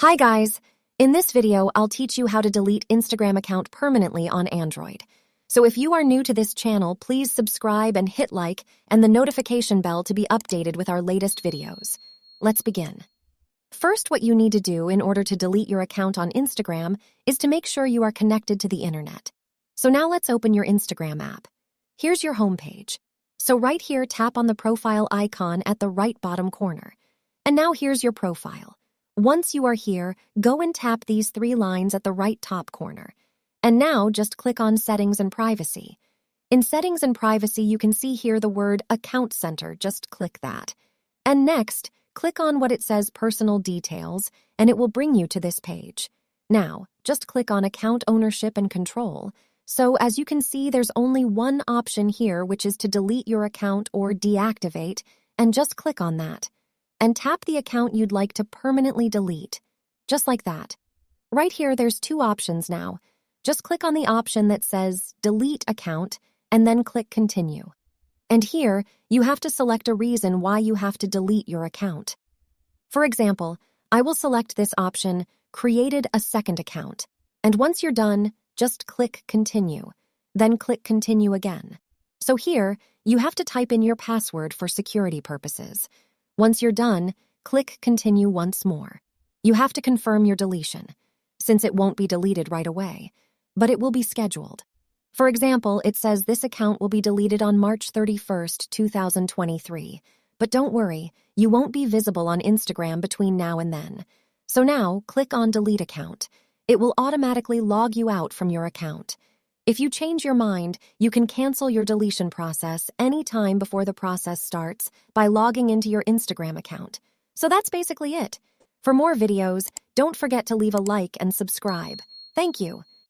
Hi guys! In this video, I'll teach you how to delete Instagram account permanently on Android. So if you are new to this channel, please subscribe and hit like and the notification bell to be updated with our latest videos. Let's begin. First, what you need to do in order to delete your account on Instagram is to make sure you are connected to the internet. So now let's open your Instagram app. Here's your homepage. So right here, tap on the profile icon at the right bottom corner. And now here's your profile. Once you are here, go and tap these three lines at the right top corner. And now just click on Settings and Privacy. In Settings and Privacy, you can see here the word Account Center. Just click that. And next, click on what it says Personal Details, and it will bring you to this page. Now, just click on Account Ownership and Control. So as you can see, there's only one option here, which is to delete your account or deactivate, and just click on that. And tap the account you'd like to permanently delete. Just like that. Right here, there's two options now. Just click on the option that says Delete Account, and then click Continue. And here, you have to select a reason why you have to delete your account. For example, I will select this option, Created a Second Account. And once you're done, just click Continue. Then click Continue again. So here, you have to type in your password for security purposes. Once you're done, click Continue once more. You have to confirm your deletion, since it won't be deleted right away, but it will be scheduled. For example, it says this account will be deleted on March 31st, 2023. But don't worry, you won't be visible on Instagram between now and then. So now, click on Delete Account. It will automatically log you out from your account. If you change your mind, you can cancel your deletion process anytime before the process starts by logging into your Instagram account. So that's basically it. For more videos, don't forget to leave a like and subscribe. Thank you.